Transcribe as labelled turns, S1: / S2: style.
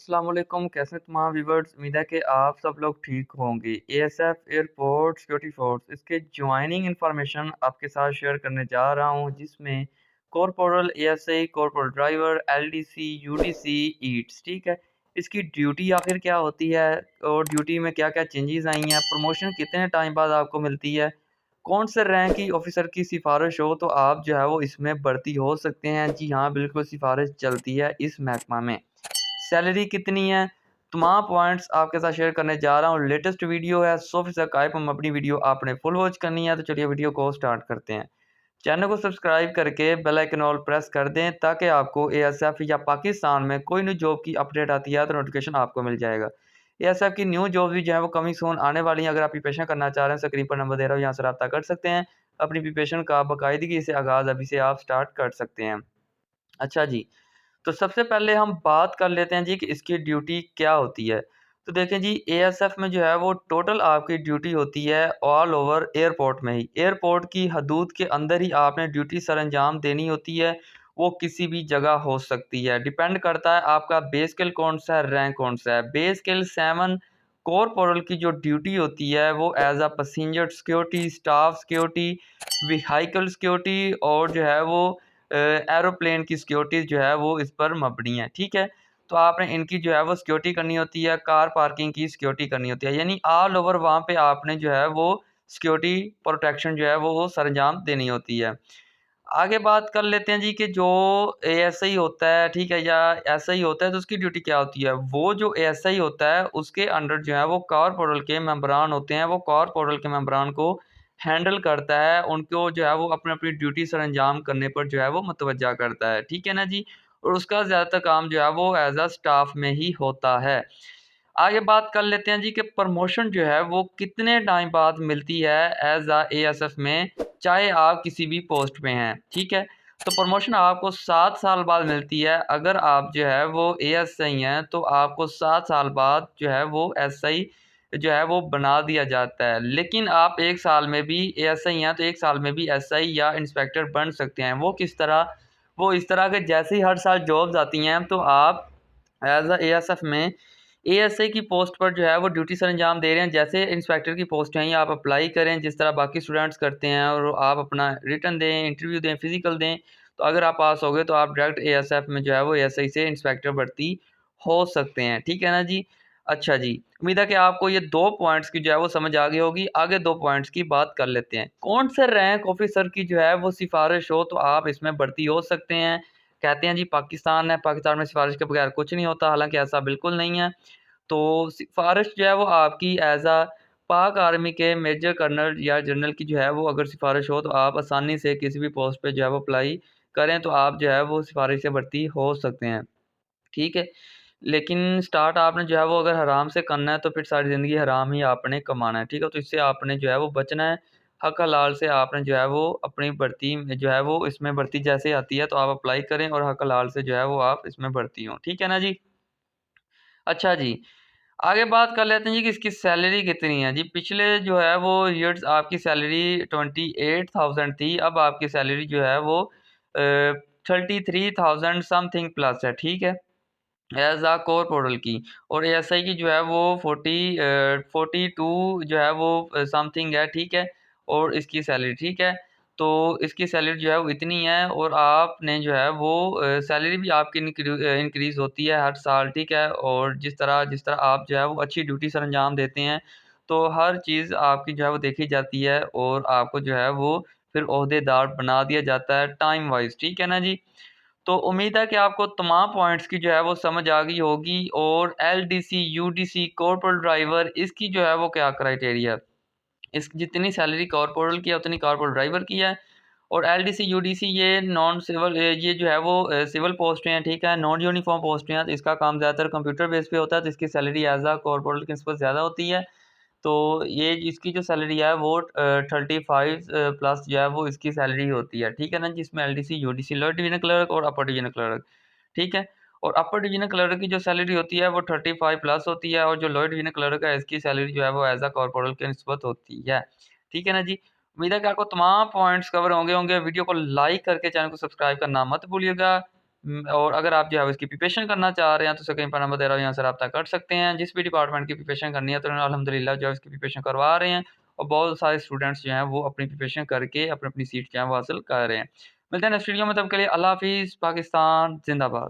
S1: अस्सलाम वालेकुम, कैसे हैं तमाम व्यूअर्स। उम्मीद है कि आप सब लोग ठीक होंगे। एएसएफ एयरपोर्ट सिक्योरिटी फोर्स इसके ज्वाइनिंग इन्फॉर्मेशन आपके साथ शेयर करने जा रहा हूं, जिसमें corporal ASI, corporal driver, LDC, UDC, Yeats, ठीक है। इसकी ड्यूटी आखिर क्या होती है और ड्यूटी में क्या क्या चेंजेस आई हैं, प्रमोशन कितने टाइम बाद आपको मिलती है, कौन से रैंक की ऑफिसर की सिफारिश हो तो आप जो है वो इसमें भर्ती हो सकते हैं। जी हाँ, बिल्कुल सिफारिश चलती है इस महकमा में। सैलरी कितनी है, तमाम पॉइंट्स आपके साथ शेयर करने जा रहा हूँ। लेटेस्ट वीडियो है 100% कायप, हम अपनी वीडियो आपने फुल वॉच करनी है। तो चलिए वीडियो को स्टार्ट करते हैं। चैनल को सब्सक्राइब करके बेल आइकन ऑल प्रेस कर दें ताकि आपको एएसएफ या पाकिस्तान में कोई न्यू जॉब की अपडेट आती है तो नोटिफिकेशन आपको मिल जाएगा। एएसएफ की न्यू जॉब भी जो है वो कमिंग सून आने वाली हैं। अगर आप प्रिपरेशन करना चाह रहे हैं, स्क्रीन पर नंबर दे रहा हूँ, यहाँ से रब्ता कर सकते हैं। अपनी प्रिपरेशन का बाकायदगी से आगाज़ अभी से आप स्टार्ट कर सकते हैं। अच्छा जी, तो सबसे पहले हम बात कर लेते हैं जी कि इसकी ड्यूटी क्या होती है। तो देखें जी, एएसएफ में जो है वो टोटल आपकी ड्यूटी होती है ऑल ओवर एयरपोर्ट में ही। एयरपोर्ट की हदूद के अंदर ही आपने ड्यूटी सरअंजाम देनी होती है। वो किसी भी जगह हो सकती है, डिपेंड करता है आपका बेस स्किल कौन सा है, रैंक कौन सा है। बेस स्किल 7 कॉरपोरल की जो ड्यूटी होती है वो as a passenger security, staff security, vehicle security और जो है वो एरोप्लेन की सिक्योरिटी जो है वो इस पर मबनी है, ठीक है। तो आपने इनकी जो है वो सिक्योरिटी करनी होती है, कार पार्किंग की सिक्योरिटी करनी होती है, यानी ऑल ओवर वहाँ पे आपने जो है वो सिक्योरिटी प्रोटेक्शन जो है वो सरंजाम देनी होती है। आगे बात कर लेते हैं जी कि जो एएसआई होता है, ठीक है, या एसआई होता है, तो उसकी ड्यूटी क्या होती है। वो जो एएसआई होता है उसके अंडर जो है वो कॉरपोरल के मेंबरान होते हैं। वो कॉरपोरल के मेंबरान को हैंडल करता है, उनको जो है वो अपनी अपनी ड्यूटी सर अंजाम करने पर जो है वो मुतवज्जा करता है, ठीक है ना जी। और उसका ज़्यादातर काम जो है वो एज अ स्टाफ में ही होता है। आगे बात कर लेते हैं जी कि प्रमोशन जो है वो कितने टाइम बाद मिलती है एज अ एएसएफ में, चाहे आप किसी भी पोस्ट पे हैं, ठीक है। तो प्रमोशन आपको 7 साल बाद मिलती है। अगर आप जो है वो एएसआई हैं तो आपको 7 साल बाद जो है वो एसआई जो है वो बना दिया जाता है। लेकिन आप 1 साल में भी एएसआई हैं तो 1 साल में भी एसआई या इंस्पेक्टर बन सकते हैं। वो किस तरह? वो इस तरह के जैसे ही हर साल जॉब्स आती हैं तो आप एज अ एएसएफ में एएसआई की पोस्ट पर जो है वो ड्यूटी सर अंजाम दे रहे हैं। जैसे इंस्पेक्टर की पोस्ट है, आप अप्लाई करें जिस तरह बाकी स्टूडेंट्स करते हैं, और आप अपना रिटन दें, इंटरव्यू दें, फिजिकल दें। तो अगर आप पास हो गए तो आप डायरेक्ट एएसएफ में जो है वो एएसआई से इंस्पेक्टर भर्ती हो सकते हैं, ठीक है ना जी। अच्छा जी, उम्मीद है कि आपको ये 2 पॉइंट्स की जो है वो समझ आ गई होगी। आगे 2 पॉइंट्स की बात कर लेते हैं। कौन से रैंक ऑफिसर की जो है वो सिफारिश हो तो आप इसमें भर्ती हो सकते हैं। कहते हैं जी पाकिस्तान है, पाकिस्तान में सिफारिश के बगैर कुछ नहीं होता, हालांकि ऐसा बिल्कुल नहीं है। तो सिफ़ारिश जो है वो आपकी एज़ अ पाक आर्मी के मेजर कर्नल या जनरल की जो है वो अगर सिफ़ारिश हो तो आप आसानी से किसी भी पोस्ट पे जो है वो अप्लाई करें तो आप जो है वो सिफ़ारिश से भर्ती हो सकते हैं, ठीक है। लेकिन स्टार्ट आपने जो है वो अगर हराम से करना है तो फिर सारी ज़िंदगी हराम ही आपने कमाना है, ठीक है। तो इससे आपने जो है वो बचना है। हक हलाल से आपने जो है वो अपनी भर्ती में जो है वो इसमें भर्ती जैसे आती है तो आप अप्लाई करें और हक हलाल से जो है वो आप इसमें भर्ती हों, ठीक है ना जी। अच्छा जी, आगे बात कर लेते हैं जी कि इसकी सैलरी कितनी है। जी पिछले जो है वो ईयर्स आपकी सैलरी 28,000 थी, अब आपकी सैलरी जो है वो 33,000 समथिंग प्लस है, ठीक है, एज आ कोर पोर्टल की। और एएसआई की जो है वो 42 जो है वो समथिंग है, ठीक है। और इसकी सैलरी, ठीक है। तो इसकी सैलरी जो है वो इतनी है, और आपने जो है वो सैलरी भी आपकी इंक्रीज़ होती है हर साल, ठीक है। और जिस तरह आप जो है वो अच्छी ड्यूटी सर अंजाम देते हैं तो हर चीज़ आपकी जो है वो देखी जाती है और आपको जो है वो फिर ओहदेदार बना दिया जाता है टाइम वाइज, ठीक है ना जी। तो उम्मीद है कि आपको तमाम पॉइंट्स की जो है वो समझ आ गई होगी। और एलडीसी, यूडीसी, कॉर्पोरल ड्राइवर, इसकी जो है वो क्या क्राइटेरिया है। इस जितनी सैलरी कॉर्पोरल की है उतनी कॉर्पोरल ड्राइवर की है। और एलडीसी, यूडीसी ये नॉन सिविल, ये जो है वो सिविल पोस्ट हैं, ठीक है, नॉन यूनिफॉर्म पोस्ट हैं। तो इसका काम ज़्यादातर कंप्यूटर बेस पे होता है, तो इसकी सैलरी एज आ कॉर्पोरल की नस्बत ज़्यादा होती है। तो ये इसकी जो सैलरी है वो 35 प्लस जो है वो इसकी सैलरी होती है, ठीक है ना, जिसमें LDC, UDC, lower division clerk और अपर डिवीजन क्लर्क, ठीक है। और अपर डिवीजन क्लर्क की जो सैलरी होती है वो 35 प्लस होती है, और जो लोअर डिवीजन क्लर्क है इसकी सैलरी जो है वो एज अ कॉर्पोरल की निस्बत होती है, ठीक है ना जी। उम्मीद है कि आपको तमाम पॉइंट्स कवर होंगे। वीडियो को लाइक करके चैनल को सब्सक्राइब करना मत भूलिएगा। और अगर आप जो है उसकी प्रिपरेशन करना चाह रहे हैं तो सेकंड पर नंबर दे रहा हूँ, यहाँ से रब्ता कर सकते हैं। जिस भी डिपार्टमेंट की प्रिपरेशन करनी है तो अल्हम्दुलिल्लाह जो है उसकी प्रिपरेशन करवा रहे हैं और बहुत सारे स्टूडेंट्स जो हैं वो अपनी प्रिपरेशन करके अपनी-अपनी सीट जो है वो हासिल कर रहे हैं। मिलते हैं नेक्स्ट वीडियो में, तब के लिए अल्लाह हाफ़िज़, पाकिस्तान ज़िंदाबाद।